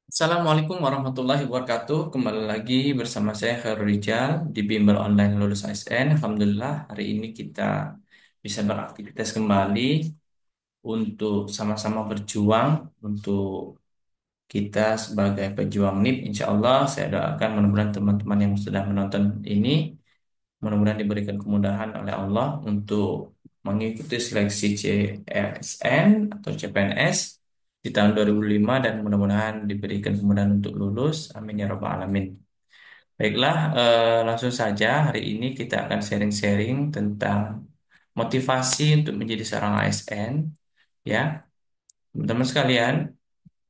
Assalamualaikum warahmatullahi wabarakatuh. Kembali lagi bersama saya Khairul Rijal di Bimbel Online Lulus ASN. Alhamdulillah hari ini kita bisa beraktivitas kembali untuk sama-sama berjuang untuk kita sebagai pejuang NIP. Insya Allah saya doakan mudah-mudahan teman-teman yang sudah menonton ini mudah-mudahan diberikan kemudahan oleh Allah untuk mengikuti seleksi CSN atau CPNS di tahun 2005 dan mudah-mudahan diberikan kemudahan untuk lulus. Amin ya rabbal alamin. Baiklah, langsung saja hari ini kita akan sharing-sharing tentang motivasi untuk menjadi seorang ASN. Ya, teman-teman sekalian,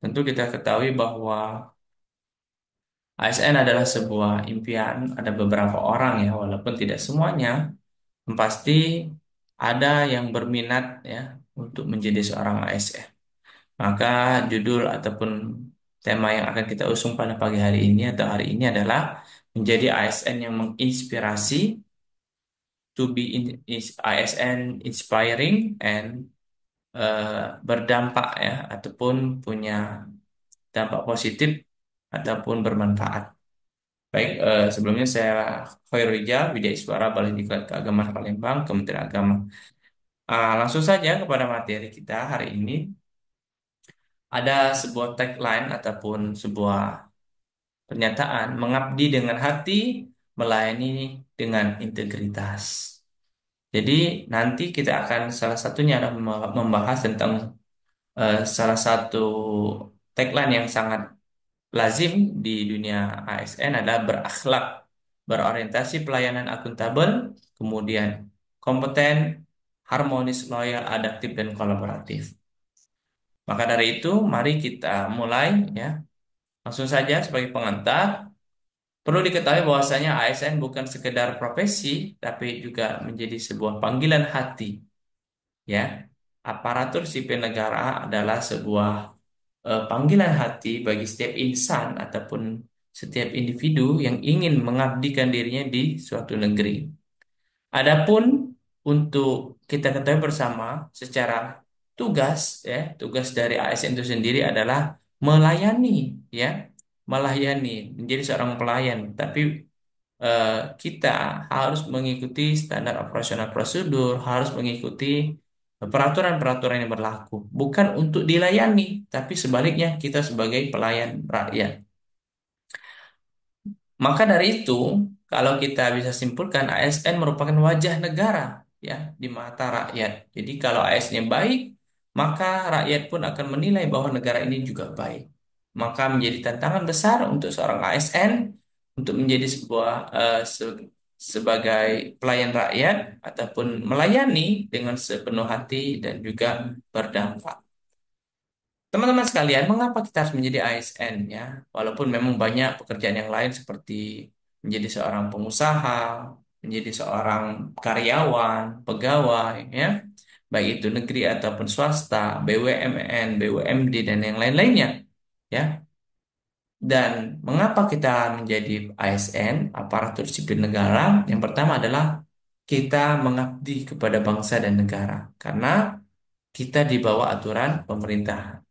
tentu kita ketahui bahwa ASN adalah sebuah impian. Ada beberapa orang ya, walaupun tidak semuanya. Yang pasti ada yang berminat ya untuk menjadi seorang ASN. Maka judul ataupun tema yang akan kita usung pada pagi hari ini atau hari ini adalah menjadi ASN yang menginspirasi, to be ASN inspiring and berdampak ya ataupun punya dampak positif ataupun bermanfaat. Baik, sebelumnya saya Khairul Rijal, Widya Iswara, Balai Diklat Keagamaan Palembang, Kementerian Agama. Langsung saja kepada materi kita hari ini. Ada sebuah tagline ataupun sebuah pernyataan, mengabdi dengan hati, melayani dengan integritas. Jadi nanti kita akan salah satunya adalah membahas tentang salah satu tagline yang sangat lazim di dunia ASN adalah berakhlak, berorientasi pelayanan akuntabel, kemudian kompeten, harmonis, loyal, adaptif, dan kolaboratif. Maka dari itu, mari kita mulai ya. Langsung saja sebagai pengantar, perlu diketahui bahwasanya ASN bukan sekedar profesi, tapi juga menjadi sebuah panggilan hati ya. Aparatur sipil negara adalah sebuah panggilan hati bagi setiap insan ataupun setiap individu yang ingin mengabdikan dirinya di suatu negeri. Adapun untuk kita ketahui bersama secara tugas ya, tugas dari ASN itu sendiri adalah melayani ya, melayani, menjadi seorang pelayan. Tapi eh, kita harus mengikuti standar operasional prosedur, harus mengikuti peraturan-peraturan yang berlaku, bukan untuk dilayani, tapi sebaliknya kita sebagai pelayan rakyat. Maka dari itu, kalau kita bisa simpulkan ASN merupakan wajah negara ya di mata rakyat. Jadi kalau ASN-nya baik, maka rakyat pun akan menilai bahwa negara ini juga baik. Maka menjadi tantangan besar untuk seorang ASN untuk menjadi sebagai pelayan rakyat ataupun melayani dengan sepenuh hati dan juga berdampak. Teman-teman sekalian, mengapa kita harus menjadi ASN ya? Walaupun memang banyak pekerjaan yang lain seperti menjadi seorang pengusaha, menjadi seorang karyawan, pegawai ya, baik itu negeri ataupun swasta, BUMN, BUMD dan yang lain-lainnya ya. Dan mengapa kita menjadi ASN, aparatur sipil negara? Yang pertama adalah kita mengabdi kepada bangsa dan negara karena kita di bawah aturan pemerintah.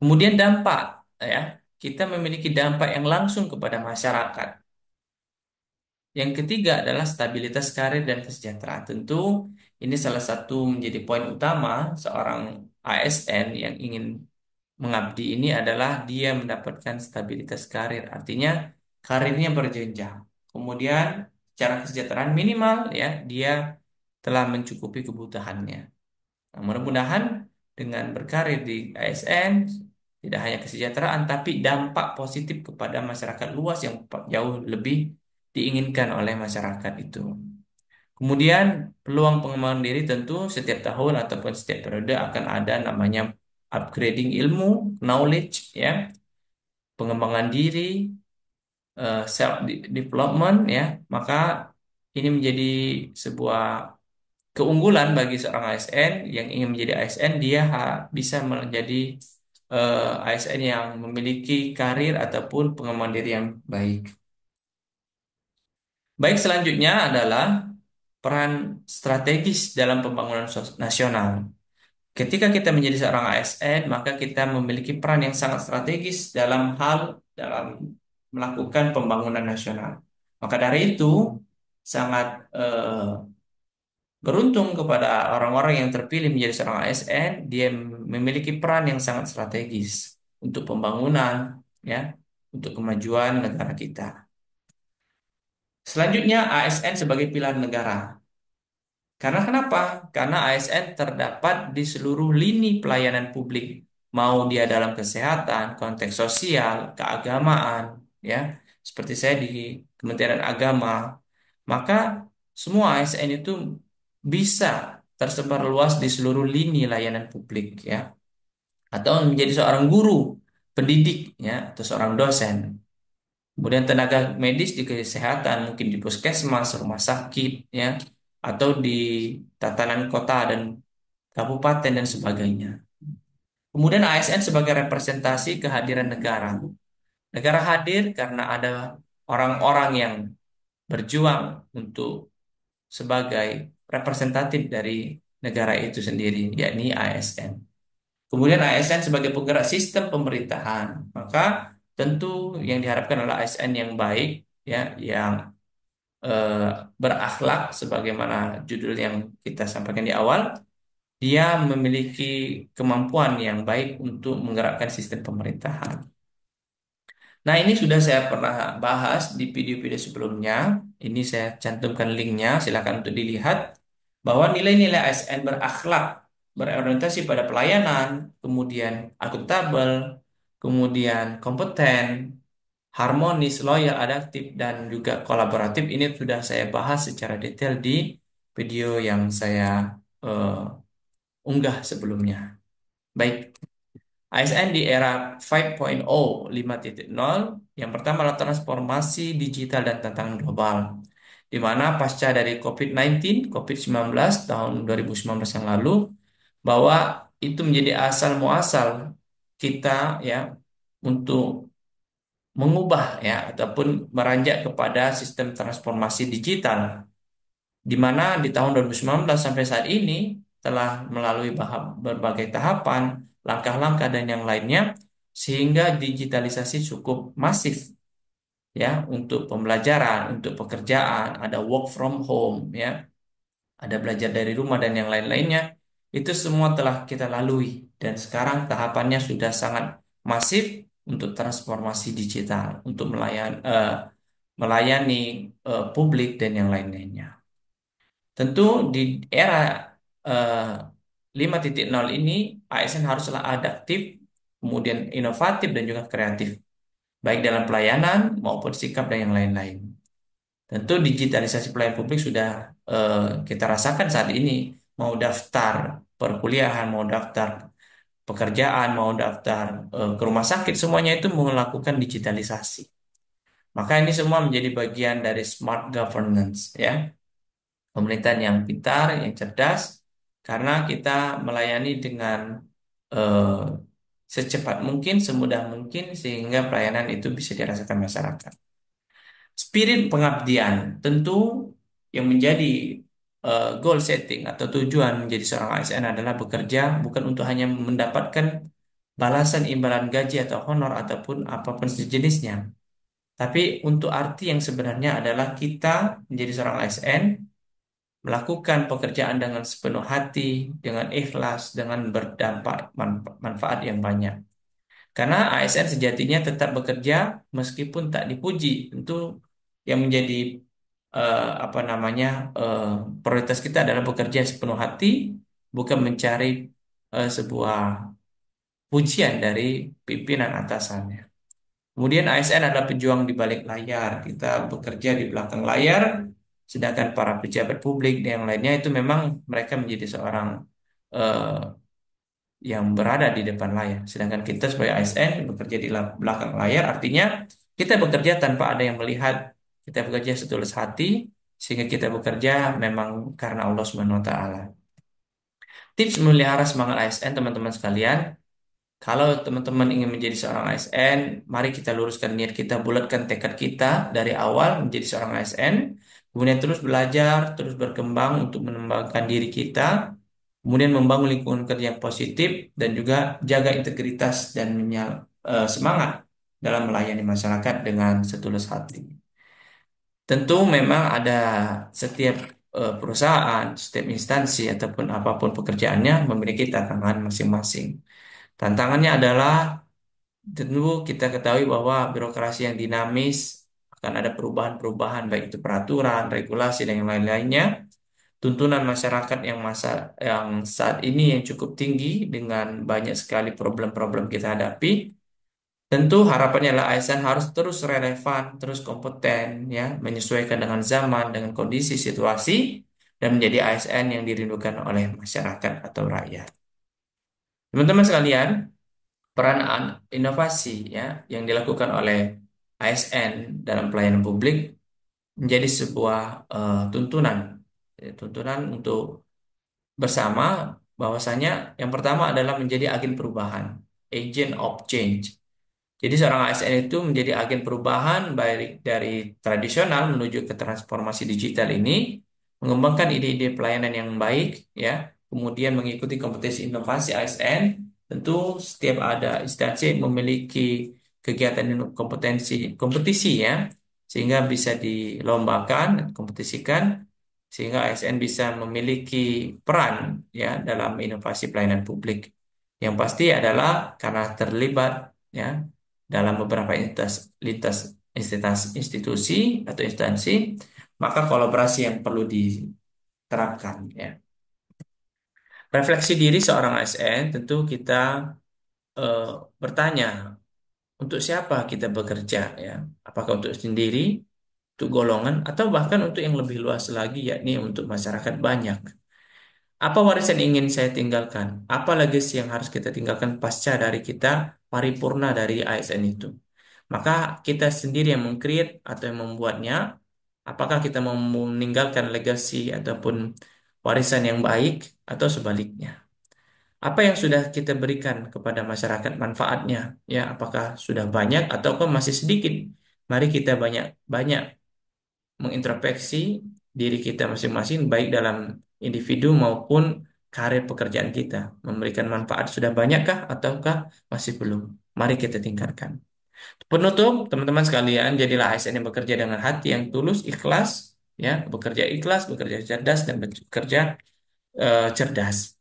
Kemudian dampak, ya, kita memiliki dampak yang langsung kepada masyarakat. Yang ketiga adalah stabilitas karir dan kesejahteraan. Tentu ini salah satu menjadi poin utama seorang ASN yang ingin mengabdi ini adalah dia mendapatkan stabilitas karir. Artinya karirnya berjenjang. Kemudian secara kesejahteraan minimal ya dia telah mencukupi kebutuhannya. Nah, mudah-mudahan dengan berkarir di ASN tidak hanya kesejahteraan tapi dampak positif kepada masyarakat luas yang jauh lebih diinginkan oleh masyarakat itu. Kemudian peluang pengembangan diri tentu setiap tahun ataupun setiap periode akan ada namanya upgrading ilmu, knowledge ya, pengembangan diri, self development ya. Maka ini menjadi sebuah keunggulan bagi seorang ASN yang ingin menjadi ASN, dia bisa menjadi ASN yang memiliki karir ataupun pengembangan diri yang baik. Baik, selanjutnya adalah peran strategis dalam pembangunan nasional. Ketika kita menjadi seorang ASN, maka kita memiliki peran yang sangat strategis dalam melakukan pembangunan nasional. Maka dari itu, sangat beruntung kepada orang-orang yang terpilih menjadi seorang ASN, dia memiliki peran yang sangat strategis untuk pembangunan, ya, untuk kemajuan negara kita. Selanjutnya, ASN sebagai pilar negara. Karena kenapa? Karena ASN terdapat di seluruh lini pelayanan publik, mau dia dalam kesehatan, konteks sosial, keagamaan, ya, seperti saya di Kementerian Agama, maka semua ASN itu bisa tersebar luas di seluruh lini layanan publik, ya, atau menjadi seorang guru, pendidik, ya, atau seorang dosen. Kemudian tenaga medis di kesehatan, mungkin di puskesmas, rumah sakit, ya, atau di tatanan kota dan kabupaten dan sebagainya. Kemudian ASN sebagai representasi kehadiran negara. Negara hadir karena ada orang-orang yang berjuang untuk sebagai representatif dari negara itu sendiri, yakni ASN. Kemudian ASN sebagai penggerak sistem pemerintahan, maka tentu yang diharapkan adalah ASN yang baik, ya, yang eh, berakhlak, sebagaimana judul yang kita sampaikan di awal. Dia memiliki kemampuan yang baik untuk menggerakkan sistem pemerintahan. Nah, ini sudah saya pernah bahas di video-video sebelumnya. Ini saya cantumkan linknya, silakan untuk dilihat bahwa nilai-nilai ASN berakhlak, berorientasi pada pelayanan, kemudian akuntabel, kemudian kompeten, harmonis, loyal, adaptif, dan juga kolaboratif. Ini sudah saya bahas secara detail di video yang saya eh, unggah sebelumnya. Baik, ASN di era 5.0, 5.0, yang pertama adalah transformasi digital dan tantangan global. Di mana pasca dari COVID-19 tahun 2019 yang lalu, bahwa itu menjadi asal muasal kita, ya, untuk mengubah, ya, ataupun meranjak kepada sistem transformasi digital, di mana di tahun 2019 sampai saat ini telah melalui berbagai tahapan, langkah-langkah dan yang lainnya, sehingga digitalisasi cukup masif, ya, untuk pembelajaran, untuk pekerjaan, ada work from home, ya, ada belajar dari rumah dan yang lain-lainnya. Itu semua telah kita lalui dan sekarang tahapannya sudah sangat masif untuk transformasi digital, untuk melayani publik dan yang lain-lainnya. Tentu di era eh, 5.0 ini, ASN haruslah adaptif, kemudian inovatif dan juga kreatif, baik dalam pelayanan maupun sikap dan yang lain-lain. Tentu digitalisasi pelayanan publik sudah kita rasakan saat ini, mau daftar perkuliahan, mau daftar pekerjaan, mau daftar ke rumah sakit, semuanya itu melakukan digitalisasi. Maka ini semua menjadi bagian dari smart governance, ya, pemerintahan yang pintar, yang cerdas, karena kita melayani dengan eh, secepat mungkin, semudah mungkin, sehingga pelayanan itu bisa dirasakan masyarakat. Spirit pengabdian, tentu yang menjadi goal setting atau tujuan menjadi seorang ASN adalah bekerja bukan untuk hanya mendapatkan balasan imbalan gaji atau honor ataupun apapun sejenisnya, tapi untuk arti yang sebenarnya adalah kita menjadi seorang ASN melakukan pekerjaan dengan sepenuh hati, dengan ikhlas, dengan berdampak manfaat yang banyak. Karena ASN sejatinya tetap bekerja meskipun tak dipuji. Tentu yang menjadi apa namanya prioritas kita adalah bekerja sepenuh hati, bukan mencari sebuah pujian dari pimpinan atasannya. Kemudian ASN adalah pejuang di balik layar. Kita bekerja di belakang layar, sedangkan para pejabat publik dan yang lainnya itu memang mereka menjadi seorang eh, yang berada di depan layar. Sedangkan kita sebagai ASN bekerja di belakang layar, artinya kita bekerja tanpa ada yang melihat. Kita bekerja setulus hati, sehingga kita bekerja memang karena Allah Subhanahu wa taala. Tips memelihara semangat ASN, teman-teman sekalian. Kalau teman-teman ingin menjadi seorang ASN, mari kita luruskan niat kita, bulatkan tekad kita dari awal menjadi seorang ASN, kemudian terus belajar, terus berkembang untuk mengembangkan diri kita, kemudian membangun lingkungan kerja yang positif, dan juga jaga integritas dan semangat dalam melayani masyarakat dengan setulus hati. Tentu memang ada setiap perusahaan, setiap instansi ataupun apapun pekerjaannya memiliki tantangan masing-masing. Tantangannya adalah tentu kita ketahui bahwa birokrasi yang dinamis akan ada perubahan-perubahan baik itu peraturan, regulasi dan yang lain-lainnya. Tuntunan masyarakat yang saat ini yang cukup tinggi dengan banyak sekali problem-problem kita hadapi. Tentu harapannya adalah ASN harus terus relevan, terus kompeten, ya, menyesuaikan dengan zaman, dengan kondisi situasi, dan menjadi ASN yang dirindukan oleh masyarakat atau rakyat. Teman-teman sekalian, peran inovasi, ya, yang dilakukan oleh ASN dalam pelayanan publik menjadi sebuah tuntunan, tuntunan untuk bersama, bahwasanya yang pertama adalah menjadi agen perubahan, agent of change. Jadi seorang ASN itu menjadi agen perubahan baik dari tradisional menuju ke transformasi digital ini, mengembangkan ide-ide pelayanan yang baik, ya, kemudian mengikuti kompetisi inovasi ASN. Tentu setiap ada instansi yang memiliki kegiatan kompetisi, ya, sehingga bisa dilombakan, kompetisikan, sehingga ASN bisa memiliki peran, ya, dalam inovasi pelayanan publik. Yang pasti adalah karena terlibat, ya, dalam beberapa lintas institusi atau instansi, maka kolaborasi yang perlu diterapkan, ya. Refleksi diri seorang ASN, tentu kita eh, bertanya untuk siapa kita bekerja, ya. Apakah untuk sendiri, untuk golongan, atau bahkan untuk yang lebih luas lagi, yakni untuk masyarakat banyak. Apa warisan yang ingin saya tinggalkan? Apa legacy yang harus kita tinggalkan pasca dari kita paripurna dari ASN itu? Maka kita sendiri yang meng-create atau yang membuatnya, apakah kita mau meninggalkan legacy ataupun warisan yang baik atau sebaliknya? Apa yang sudah kita berikan kepada masyarakat manfaatnya? Ya, apakah sudah banyak ataukah masih sedikit? Mari kita banyak-banyak mengintrospeksi diri kita masing-masing, baik dalam individu maupun karir pekerjaan kita. Memberikan manfaat sudah banyakkah ataukah masih belum? Mari kita tingkatkan. Penutup, teman-teman sekalian, jadilah ASN yang bekerja dengan hati yang tulus, ikhlas, ya, bekerja ikhlas, bekerja cerdas, dan bekerja cerdas.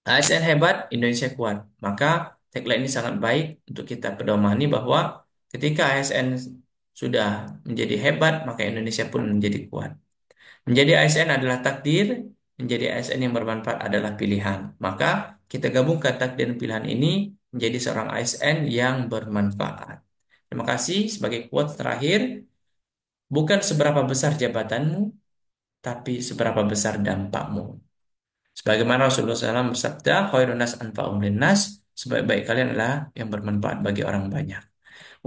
ASN hebat, Indonesia kuat. Maka tagline ini sangat baik untuk kita pedomani bahwa ketika ASN sudah menjadi hebat, maka Indonesia pun menjadi kuat. Menjadi ASN adalah takdir, menjadi ASN yang bermanfaat adalah pilihan. Maka kita gabungkan takdir dan pilihan ini menjadi seorang ASN yang bermanfaat. Terima kasih. Sebagai quotes terakhir, bukan seberapa besar jabatanmu, tapi seberapa besar dampakmu. Sebagaimana Rasulullah SAW bersabda, khairun nas anfa'um linnas, sebaik-baik kalian adalah yang bermanfaat bagi orang banyak.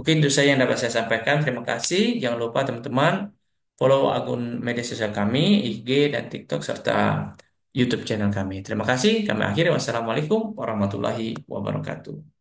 Mungkin itu saja yang dapat saya sampaikan. Terima kasih. Jangan lupa teman-teman follow akun media sosial kami, IG dan TikTok serta YouTube channel kami. Terima kasih. Kami akhiri. Wassalamualaikum warahmatullahi wabarakatuh.